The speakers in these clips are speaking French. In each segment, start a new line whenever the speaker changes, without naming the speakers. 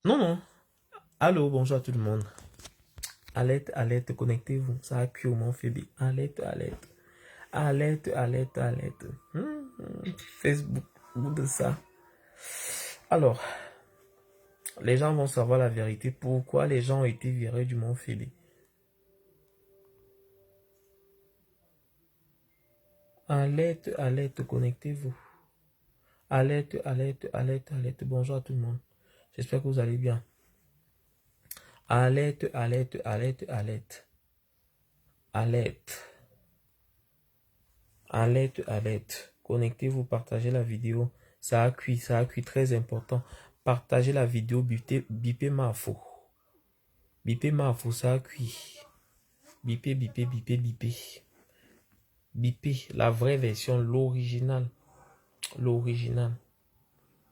Non, non. Allô, bonjour à tout le monde. Alerte, alerte, connectez-vous. Ça a cuit au Mont Phoebe. Alerte, alerte. Alerte, alerte, alerte. Facebook, bout de ça. Alors, les gens vont savoir la vérité. Pourquoi les gens ont été virés du Mont Phoebe. Alerte, alerte, connectez-vous. Alerte, alerte, alerte, alerte. Bonjour à tout le monde. J'espère que vous allez bien. Alerte, alerte, alerte, alerte. Alerte. Alerte, alerte. Connectez-vous, partagez la vidéo. Ça a cuit, très important. Partagez la vidéo, bipez ma faux. Bipez ma faux, ça a cuit. Bipez, bipez, bipez, bipez. Bipez, la vraie version, l'original. L'original.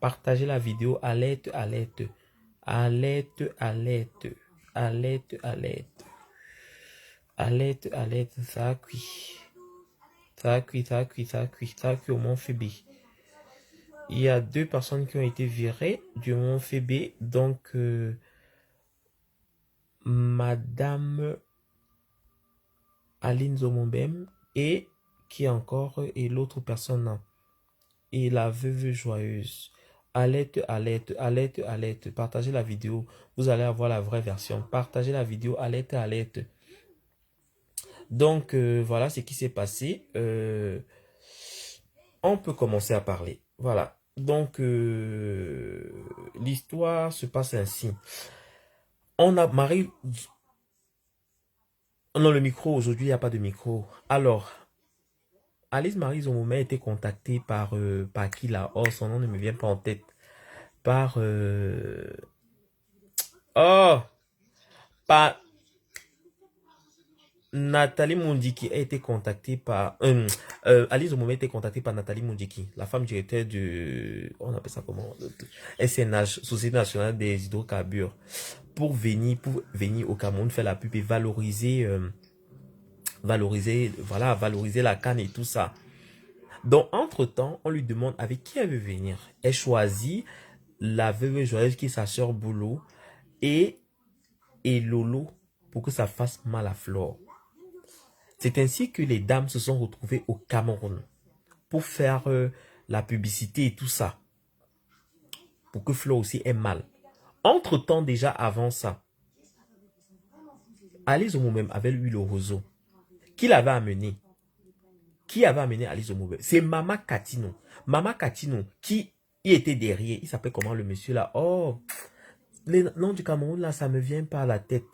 Partagez la vidéo, alerte, alerte. Alerte, alerte. Alerte, alerte. Alerte, alerte, ça a cuit. Ça a cuit, ça a cuit, ça a cuit, ça a cuit au Mont Phoebe. Il y a 2 personnes qui ont été virées du Mont Phoebe. Donc, Madame Aline Zomobem et qui encore et l'autre personne et la veuve joyeuse. Alerte, alerte, alerte, alerte. Partagez la vidéo. Vous allez avoir la vraie version. Partagez la vidéo. Alerte, alerte. Donc, voilà ce qui s'est passé. On peut commencer à parler. Voilà. Donc, l'histoire se passe ainsi. On a Marie. Non, le micro, aujourd'hui, il n'y a pas de micro. Alors, Alice Marie Zomomé a été contactée par qui là? Oh, son nom ne me vient pas en tête. Par. Oh! Par Nathalie Mundiki a été contactée par. Alice Zomomé a été contactée par Nathalie Mundiki, la femme directeur de. On appelle ça comment? SNH, Société Nationale des Hydrocarbures. Pour venir au Cameroun faire la pub et valoriser la canne et tout ça. Donc, entre-temps, on lui demande avec qui elle veut venir. Elle choisit la veuve joyeuse qui est sa sœur Boulot et Lolo pour que ça fasse mal à Flore. C'est ainsi que les dames se sont retrouvées au Cameroun pour faire la publicité et tout ça. Pour que Flore aussi ait mal. Entre-temps, déjà avant ça, Alice Omomem avait eu le roseau. Qui l'avait amené? Qui avait amené Alice Omomem? C'est Mama Katino. Mama Katino qui y était derrière. Il s'appelle comment le monsieur là? Oh, les noms du Cameroun là, ça me vient pas à la tête.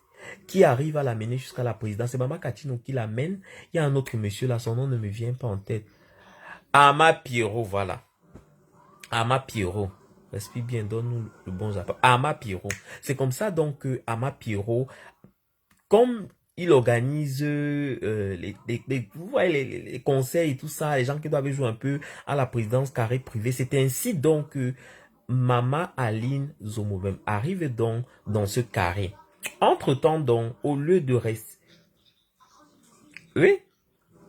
Qui arrive à l'amener jusqu'à la présidence? C'est Mama Katino qui l'amène. Il y a un autre monsieur là, son nom ne me vient pas en tête. Ama Pierrot, voilà. Ama Pierrot. Respire bien, donne-nous le bon appel. Ama Pierrot. C'est comme ça donc que Ama Pierrot, comme il organise vous voyez, les conseils et tout ça, les gens qui doivent jouer un peu à la présidence carré privé. C'est ainsi donc que Mama Aline Zomobem arrive donc dans ce carré. Entre-temps donc, au lieu de rester... Oui,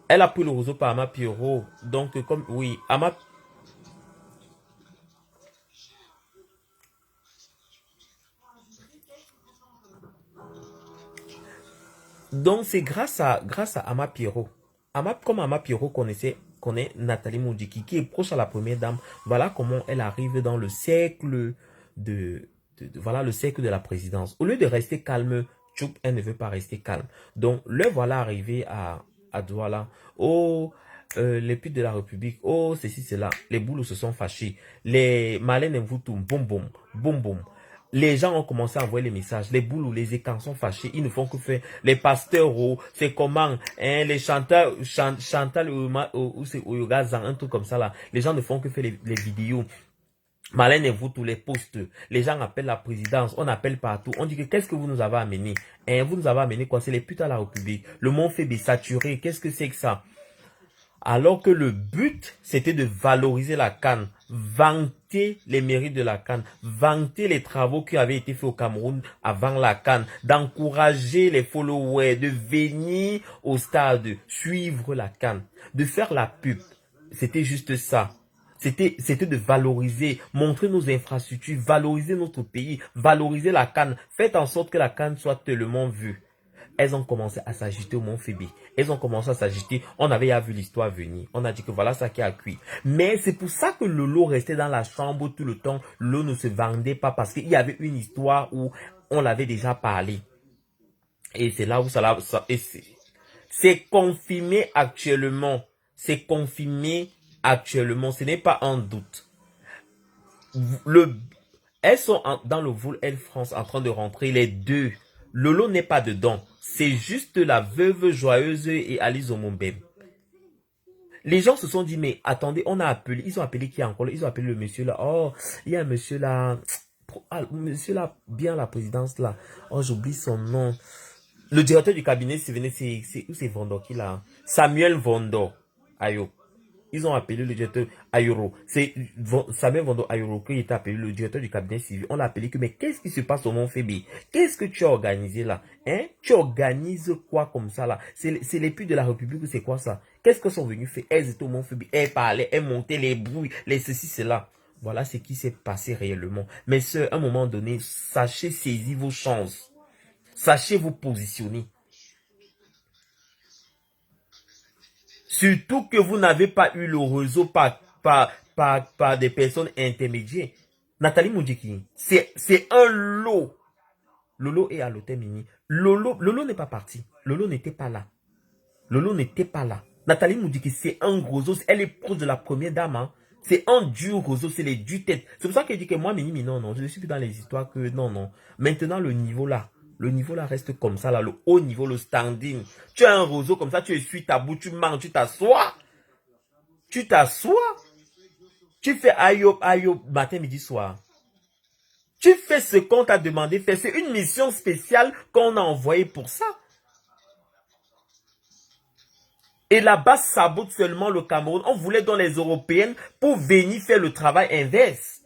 elle a pris le roseau par Ama Pierrot. Donc, comme... Oui, Ama... Donc, c'est grâce à Ama Pierrot. Comme Ama Pierrot connaît Nathalie Moudjiki, qui est proche à la première dame. Voilà comment elle arrive dans le cercle voilà, le cercle de la présidence. Au lieu de rester calme, Tchouk, elle ne veut pas rester calme. Donc, le voilà arrivé à Douala. Oh, les putes de la République. Oh, ceci, cela. Les boulots se sont fâchés. Les Malènes Mvoutoum, boum, boum, boum, boum. Les gens ont commencé à envoyer les messages. Les boulots, les écans sont fâchés. Ils ne font que faire. Les pasteurs, oh, c'est comment, hein, les chanteurs, Chantal ou c'est Oyogazan, un truc comme ça là. Les gens ne font que faire les vidéos. Malène et vous, tous les postes. Les gens appellent la présidence. On appelle partout. On dit que qu'est-ce que vous nous avez amené? Hein, vous nous avez amené quoi? C'est les putes à la République. Le Mont Phoebe saturé. Qu'est-ce que c'est que ça? Alors que le but, c'était de valoriser la canne, vanter les mérites de la canne, vanter les travaux qui avaient été faits au Cameroun avant la canne, d'encourager les followers, de venir au stade, suivre la canne, de faire la pub. C'était juste ça. C'était de valoriser, montrer nos infrastructures, valoriser notre pays, valoriser la canne. Faites en sorte que la canne soit tellement vue. Elles ont commencé à s'agiter au Mont Phébé. Elles ont commencé à s'agiter. On avait déjà vu l'histoire venir. On a dit que voilà ça qui a cuit. Mais c'est pour ça que Lolo restait dans la chambre tout le temps. L'eau ne se vendait pas parce qu'il y avait une histoire où on l'avait déjà parlé. Et c'est là où c'est confirmé actuellement. C'est confirmé actuellement. Ce n'est pas un doute. Elles sont dans le vol Air France en train de rentrer les deux. Lolo n'est pas dedans. C'est juste la veuve joyeuse et Alice Omombem. Les gens se sont dit, mais attendez, on a appelé. Ils ont appelé qui encore? Ils ont appelé le monsieur là. Oh, il y a un monsieur là. Monsieur là, bien la présidence là. Oh, j'oublie son nom. Le directeur du cabinet, c'est Vondo qui là? Samuel Vondo. Ayo. Ils ont appelé le directeur Ayuro. C'est Samuel Vondo Ayuro qui était appelé le directeur du cabinet civil. On l'a appelé que, mais qu'est-ce qui se passe au Mont Phébé? Qu'est-ce que tu as organisé là? Hein? Tu organises quoi comme ça là? C'est les puits de la République ou c'est quoi ça? Qu'est-ce qu'elles sont venues faire? Elles étaient au Mont Phébé. Elles parlaient, elles montaient les bruits, les ceci, cela. Voilà ce qui s'est passé réellement. Mais à un moment donné, sachez saisir vos chances. Sachez vous positionner. Surtout que vous n'avez pas eu le réseau par des personnes intermédiaires. Nathalie Moudjiki, c'est un lot. Lolo est à l'hôtel Mini. Lolo n'est pas parti. Lolo n'était pas là. Lolo n'était pas là. Nathalie Moudjiki, c'est un réseau. Elle est proche de la première dame. Hein. C'est un dur réseau, c'est les dures têtes. C'est pour ça qu'elle dit que moi, Mini, non. Je ne suis plus dans les histoires que non. Maintenant, le niveau là reste comme ça, là, le haut niveau, le standing. Tu as un réseau comme ça, tu essuies ta boue, tu manges, tu t'assois. Tu fais ayo, matin, midi, soir. Tu fais ce qu'on t'a demandé de faire. C'est une mission spéciale qu'on a envoyée pour ça. Et là-bas, sabote seulement le Cameroun. On voulait dans les Européennes pour venir faire le travail inverse.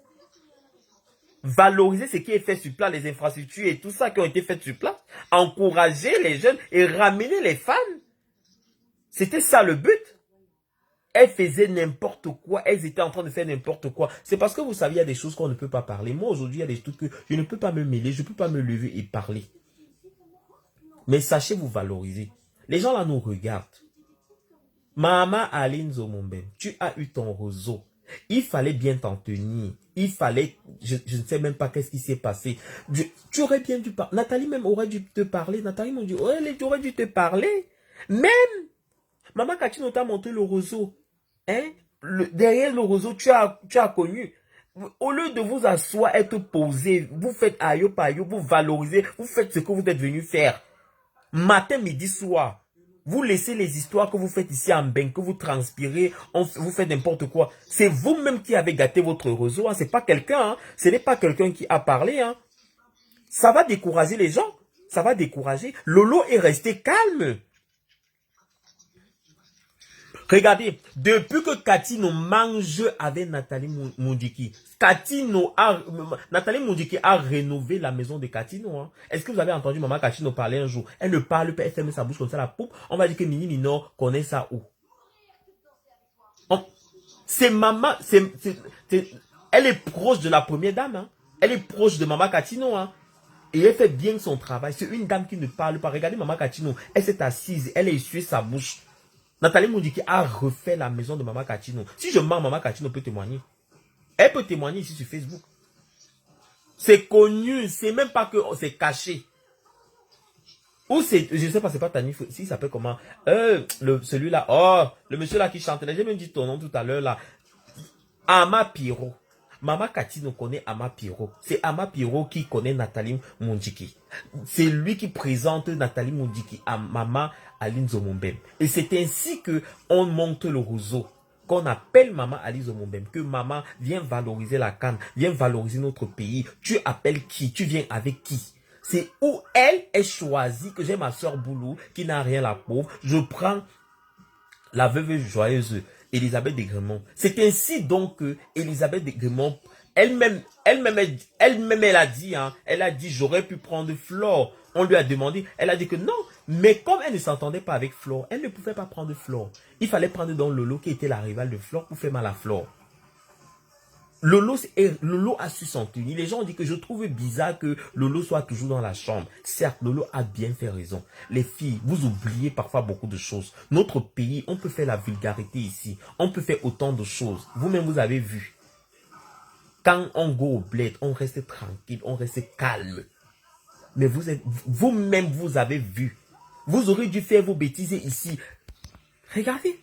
Valoriser ce qui est fait sur place, les infrastructures et tout ça qui ont été fait sur place. Encourager les jeunes et ramener les fans. C'était ça le but. Elles faisaient n'importe quoi. Elles étaient en train de faire n'importe quoi. C'est parce que vous savez, il y a des choses qu'on ne peut pas parler. Moi, aujourd'hui, il y a des trucs que je ne peux pas me mêler. Je ne peux pas me lever et parler. Mais sachez vous valoriser. Les gens là nous regardent. Maman Aline Zomombem, tu as eu ton réseau. Il fallait bien t'en tenir. Il fallait, je ne sais même pas qu'est-ce qui s'est passé. Tu aurais bien dû parler. Nathalie même aurait dû te parler. Nathalie m'a dit, elle aurait dû te parler. Même, Maman Kachino t'a montré le réseau. Hein? Derrière le réseau, tu as connu. Au lieu de vous asseoir, être posé, vous faites ayo par ayo, vous valorisez, vous faites ce que vous êtes venu faire. Matin, midi, soir. Vous laissez les histoires que vous faites ici en bain, que vous transpirez, vous faites n'importe quoi. C'est vous-même qui avez gâté votre réseau. Hein. C'est pas quelqu'un. Hein. Ce n'est pas quelqu'un qui a parlé. Hein. Ça va décourager les gens. Ça va décourager. Lolo est resté calme. Regardez, depuis que Katino mange avec Nathalie Moudjiki, Nathalie Moudjiki a rénové la maison de Katino. Hein. Est-ce que vous avez entendu Maman Katino parler un jour? Elle ne parle pas, elle ferme sa bouche comme ça, la poupe. On va dire que Mini Minor connaît ça où? C'est maman, elle est proche de la première dame. Hein. Elle est proche de Maman Katino. Hein. Et elle fait bien son travail. C'est une dame qui ne parle pas. Regardez Maman Katino, elle s'est assise, elle a essuyé sa bouche. Nathalie Moudjiki a refait la maison de Maman Katino. Si je mens, Maman Katino peut témoigner. Elle peut témoigner ici sur Facebook. C'est connu. C'est même pas que c'est caché. Ou c'est, je sais pas, c'est pas Tanif. Si, il s'appelle comment? Celui-là. Oh, le monsieur là qui chante. J'ai même dit ton nom tout à l'heure là. Ama Piro. Maman Katino connaît Ama Piro. C'est Ama Piro qui connaît Nathalie Moudjiki. C'est lui qui présente Nathalie Moudjiki à Maman Aline Zomombem. Et c'est ainsi que on monte le réseau. Qu'on appelle Maman Aline Zomombem. Que maman vient valoriser la canne. Vient valoriser notre pays. Tu appelles qui? Tu viens avec qui? C'est où elle est choisie que j'ai ma soeur Boulou qui n'a rien la pauvre. Je prends la veuve joyeuse. Elisabeth de Grémont. C'est ainsi donc que Elisabeth de Grémont, elle-même, elle a dit, hein, j'aurais pu prendre Flore. On lui a demandé, elle a dit que non, mais comme elle ne s'entendait pas avec Flore, elle ne pouvait pas prendre Flore. Il fallait prendre dans Lolo qui était la rivale de Flore pour faire mal à Flore. Lolo a su s'en tenir. Les gens ont dit que je trouve bizarre que Lolo soit toujours dans la chambre. Certes, Lolo a bien fait raison. Les filles, vous oubliez parfois beaucoup de choses. Notre pays, on peut faire la vulgarité ici. On peut faire autant de choses. Vous-même, vous avez vu. Quand on go au bled, on reste tranquille, on reste calme. Mais vous-même, vous avez vu. Vous aurez dû faire vos bêtises ici. Regardez.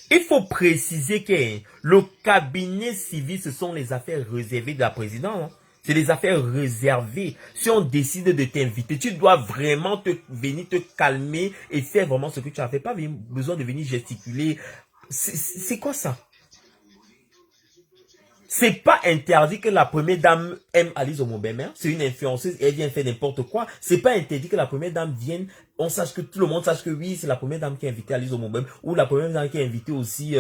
Il faut préciser que le cabinet civil, ce sont les affaires réservées de la présidente. C'est les affaires réservées. Si on décide de t'inviter, tu dois vraiment venir te calmer et faire vraiment ce que tu as fait. Pas besoin de venir gesticuler. C'est quoi ça? C'est pas interdit que la première dame aime Alice Omobembe. C'est une influenceuse et elle vient faire n'importe quoi. C'est pas interdit que la première dame vienne, on sache que tout le monde sache que oui, c'est la première dame qui a invité Alice Omobembe. Ou la première dame qui a invité aussi,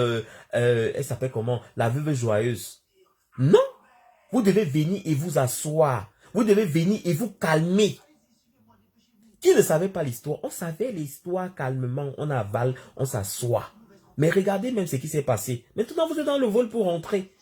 elle s'appelle comment? La veuve joyeuse. Non! Vous devez venir et vous asseoir. Vous devez venir et vous calmer. Qui ne savait pas l'histoire? On savait l'histoire calmement. On avale, on s'assoit. Mais regardez même ce qui s'est passé. Maintenant, vous êtes dans le vol pour rentrer.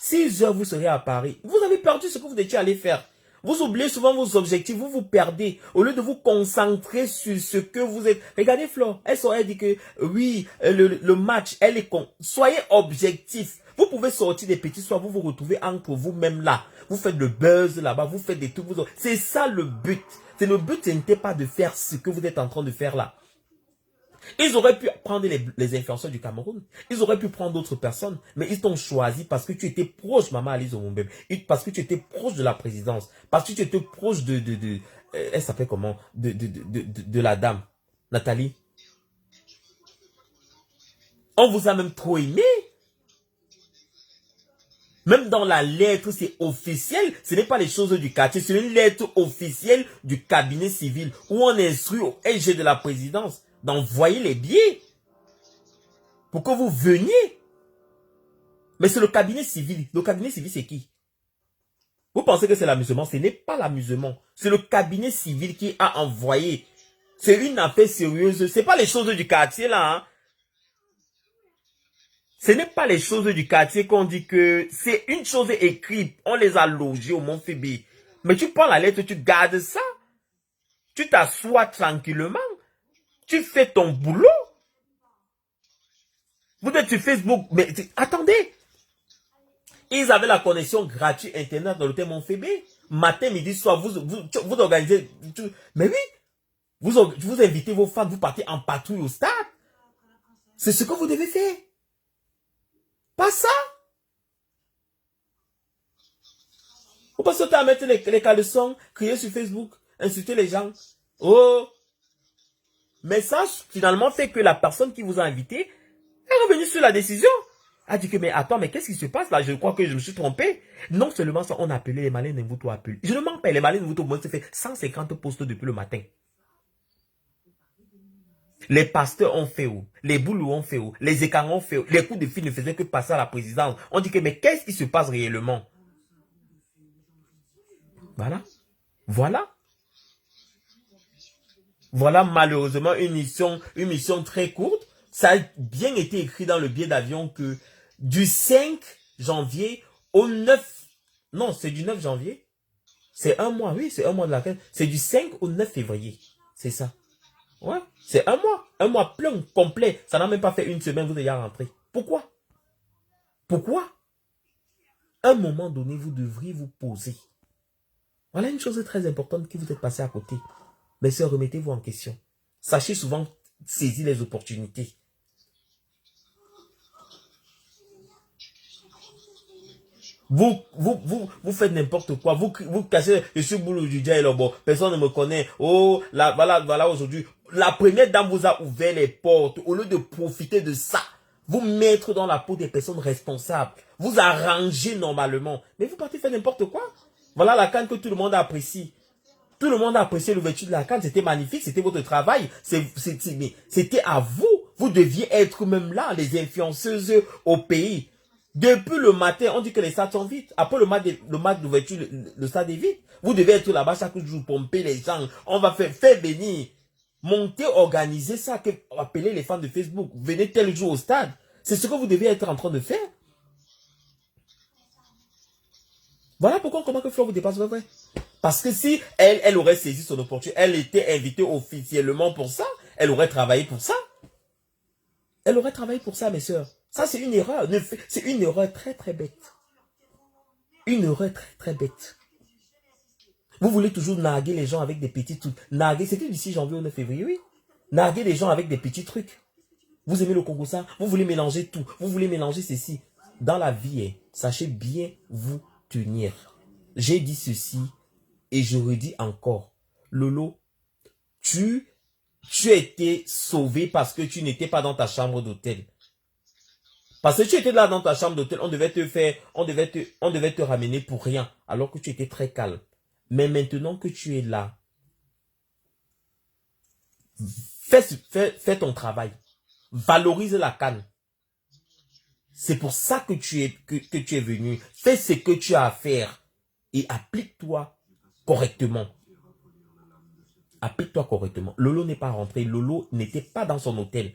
6 heures, vous serez à Paris. Vous avez perdu ce que vous étiez allé faire. Vous oubliez souvent vos objectifs, vous vous perdez. Au lieu de vous concentrer sur ce que vous êtes. Regardez Flore, elle dit que oui, le match, elle est con. Soyez objectif. Vous pouvez sortir des petits soirs, vous vous retrouvez entre vous-même là. Vous faites le buzz là-bas, vous faites des trucs. C'est ça le but. C'est le but, ce n'était pas de faire ce que vous êtes en train de faire là. Ils auraient pu prendre les influenceurs du Cameroun. Ils auraient pu prendre d'autres personnes. Mais ils t'ont choisi parce que tu étais proche, Maman Alice Omobembe. Parce que tu étais proche de la présidence. Parce que tu étais proche elle s'appelle comment? De la dame. Nathalie. On vous a même trop aimé. Même dans la lettre, c'est officiel. Ce n'est pas les choses du quartier. C'est une lettre officielle du cabinet civil où on instruit au SG de la présidence d'envoyer les billets pour que vous veniez. Mais c'est le cabinet civil. Le cabinet civil, c'est qui? Vous pensez que c'est l'amusement? Ce n'est pas l'amusement. C'est le cabinet civil qui a envoyé. C'est une affaire sérieuse. Ce n'est pas les choses du quartier là. Hein. Ce n'est pas les choses du quartier qu'on dit que c'est une chose écrite. On les a logés au Mont Phébé. Mais tu prends la lettre, tu gardes ça. Tu t'assois tranquillement. Tu fais ton boulot. Vous êtes sur Facebook. Mais attendez. Ils avaient la connexion gratuite Internet dans l'hôtel Montphébé. Matin, midi, soir, vous organisez. Mais oui. Vous invitez vos fans, vous partez en patrouille au stade. C'est ce que vous devez faire. Pas ça. Vous passez à mettre les caleçons, crier sur Facebook, insulter les gens. Oh. Mais ça, finalement, fait que la personne qui vous a invité est revenue sur la décision. A dit que, mais attends, mais qu'est-ce qui se passe là? Je crois que je me suis trompé. Non seulement ça, on a appelé les malins Nembuto appelés. Je ne mens pas, les malins Nembuto, moi, c'est fait 150 postes depuis le matin. Les pasteurs ont fait où? Les boulous ont fait où? Les écarts ont fait où? Les coups de fil ne faisaient que passer à la présidence. On dit que, mais qu'est-ce qui se passe réellement? Voilà. Voilà. Voilà malheureusement une mission très courte. Ça a bien été écrit dans le billet d'avion que du 5 janvier au 9... Non, c'est du 9 janvier. C'est un mois, oui, c'est un mois de la fête. C'est du 5 au 9 février. C'est ça. Ouais, c'est un mois. Un mois plein, complet. Ça n'a même pas fait une semaine, vous êtes rentré. Pourquoi? Pourquoi? À un moment donné, vous devriez vous poser. Voilà une chose très importante qui vous est passée à côté. Mais sœurs, remettez-vous en question. Sachez souvent saisir les opportunités. Vous faites n'importe quoi. Vous cassez, je suis boulot du dia et bon, personne ne me connaît. Oh, là, voilà aujourd'hui. La première dame vous a ouvert les portes. Au lieu de profiter de ça, vous mettre dans la peau des personnes responsables. Vous arranger normalement. Mais vous partez faire n'importe quoi. Voilà la canne que tout le monde apprécie. Tout le monde a apprécié l'ouverture de la canne. C'était magnifique. C'était votre travail. C'était à vous. Vous deviez être même là, les influenceuses au pays. Depuis le matin, on dit que les stades sont vides. Après le match d'ouverture, le stade est vide. Vous devez être là-bas chaque jour, pomper les gens. On va faire venir, monter, organiser ça, appeler les fans de Facebook. Venez tel jour au stade. C'est ce que vous devez être en train de faire. Voilà pourquoi on comprend que Fleur vous dépasse, vrai. Parce que si elle aurait saisi son opportunité, elle était invitée officiellement pour ça, elle aurait travaillé pour ça. Elle aurait travaillé pour ça, mes sœurs. Ça, c'est une erreur. C'est une erreur très, très bête. Une erreur très, très bête. Vous voulez toujours narguer les gens avec des petits trucs. Narguer, c'était d'ici janvier au 9 février, oui. Narguer les gens avec des petits trucs. Vous aimez le Congo, ça? Vous voulez mélanger tout. Vous voulez mélanger ceci. Dans la vie, sachez bien vous tenir. J'ai dit ceci et je redis encore. Lolo, tu as été sauvé parce que tu n'étais pas dans ta chambre d'hôtel. Parce que tu étais là dans ta chambre d'hôtel, on devait te ramener pour rien, alors que tu étais très calme. Mais maintenant que tu es là, fais ton travail. Valorise la canne. C'est pour ça que tu es venu. Fais ce que tu as à faire et applique-toi correctement. Applique-toi correctement. Lolo n'est pas rentré. Lolo n'était pas dans son hôtel.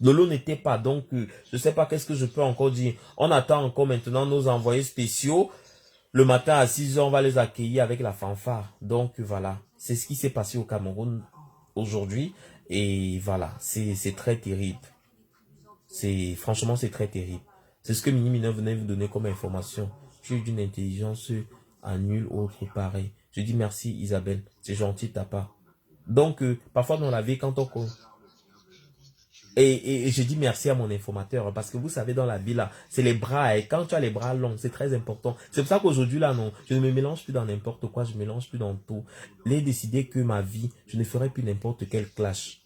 Lolo n'était pas. Donc, je ne sais pas qu'est-ce que je peux encore dire. On attend encore maintenant nos envoyés spéciaux. Le matin à 6 h, on va les accueillir avec la fanfare. Donc, voilà. C'est ce qui s'est passé au Cameroun aujourd'hui. Et voilà. C'est très terrible. Franchement, c'est très terrible. C'est ce que Mini Mina venait vous donner comme information. Tu es d'une intelligence à nul autre pareil. Je dis merci Isabelle. C'est gentil de ta part. Donc, parfois dans la vie, quand on... Et je dis merci à mon informateur, parce que vous savez, dans la vie, là, c'est les bras, et quand tu as les bras longs, c'est très important. C'est pour ça qu'aujourd'hui, là, non, je ne me mélange plus dans n'importe quoi, je ne me mélange plus dans tout. J'ai décidé que ma vie, je ne ferai plus n'importe quel clash.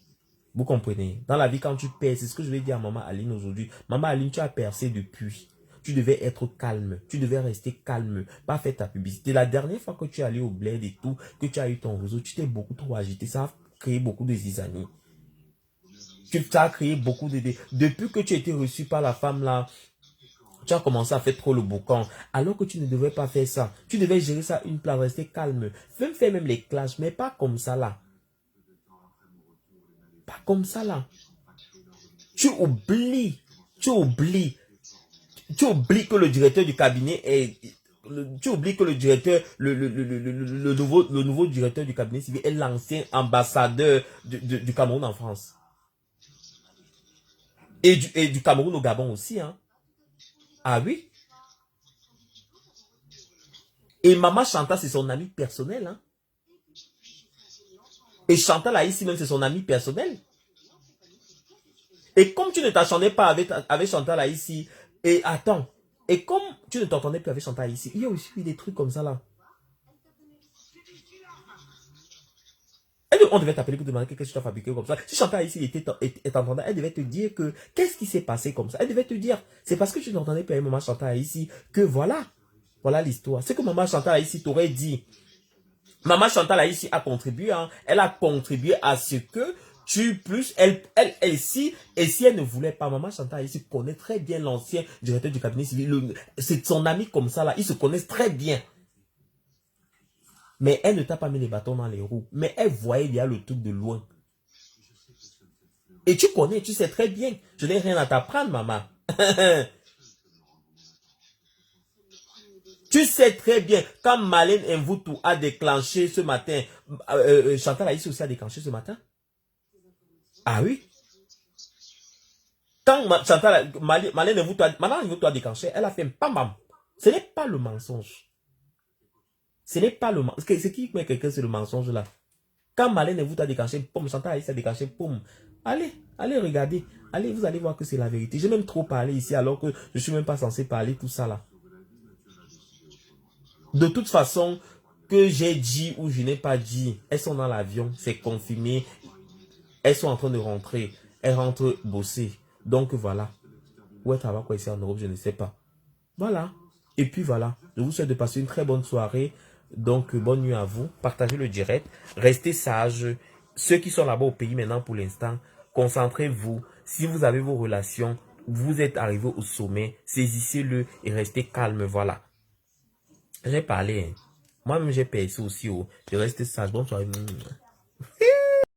Vous comprenez? Dans la vie, quand tu perds, c'est ce que je vais dire à Maman Aline aujourd'hui. Maman Aline, tu as percé depuis. Tu devais être calme. Tu devais rester calme. Pas faire ta publicité. La dernière fois que tu es allé au bled et tout, que tu as eu ton réseau, tu t'es beaucoup trop agité. Ça a créé beaucoup de zizanie. Tu as créé beaucoup de... Depuis que tu as été reçu par la femme là, tu as commencé à faire trop le boucan. Alors que tu ne devais pas faire ça. Tu devais gérer ça une place, rester calme. Faire même les clashs, mais pas comme ça là. Pas comme ça là. Tu oublies que le directeur du cabinet est... Tu oublies que le directeur, le nouveau directeur du cabinet civil est l'ancien ambassadeur du Cameroun en France. Et du Cameroun au Gabon aussi, hein. Ah oui. Et Maman Chantal, c'est son ami personnel, hein. Et Chantal là ici même, c'est son ami personnel. Et comme tu ne t'entendais pas avec Chantal là ici, et attends, et comme tu ne t'entendais plus avec Chantal ici, il y a aussi des trucs comme ça là. On devait t'appeler pour demander qu'est-ce que tu as fabriqué comme ça. Si Chantal ici est entendant, elle devait te dire que qu'est-ce qui s'est passé comme ça. Elle devait te dire, c'est parce que tu n'entendais plus avec Maman Chantal ici que voilà. Voilà l'histoire. C'est que Maman Chantal ici t'aurait dit. Maman Chantal ici a contribué. Hein, elle a contribué à ce que elle si elle ne voulait pas, Maman Chantal ici connaît très bien l'ancien directeur du cabinet civil. C'est son ami comme ça là. Ils se connaissent très bien. Mais elle ne t'a pas mis les bâtons dans les roues. Mais elle voyait bien le truc de loin. Et tu connais, tu sais très bien. Je n'ai rien à t'apprendre, maman. Tu sais très bien, quand Malène Mvoutou a déclenché ce matin, Chantal Aïssi aussi a déclenché ce matin. Ah oui. Quand Malène Mvoutou a déclenché, elle a fait pam pam. Ce n'est pas le mensonge. Ce n'est pas le mensonge. C'est qui met quelqu'un sur le mensonge là? Quand Malène Mvoutou a déclenché, poum, Chantal Aïssi a déclenché, poum. Allez regardez. Allez, vous allez voir que c'est la vérité. J'ai même trop parlé ici alors que je suis même pas censé parler tout ça là. De toute façon, que j'ai dit ou je n'ai pas dit, elles sont dans l'avion, c'est confirmé. Elles sont en train de rentrer. Elles rentrent bosser. Donc voilà. Où est quoi ici en Europe, je ne sais pas. Voilà. Et puis voilà. Je vous souhaite de passer une très bonne soirée. Donc bonne nuit à vous. Partagez le direct. Restez sages. Ceux qui sont là-bas au pays maintenant pour l'instant, concentrez-vous. Si vous avez vos relations, vous êtes arrivé au sommet, saisissez-le et restez calme. Voilà. J'ai parlé. Hein. Moi-même, j'ai percé aussi. Oh. Je reste sage. Bonne soirée.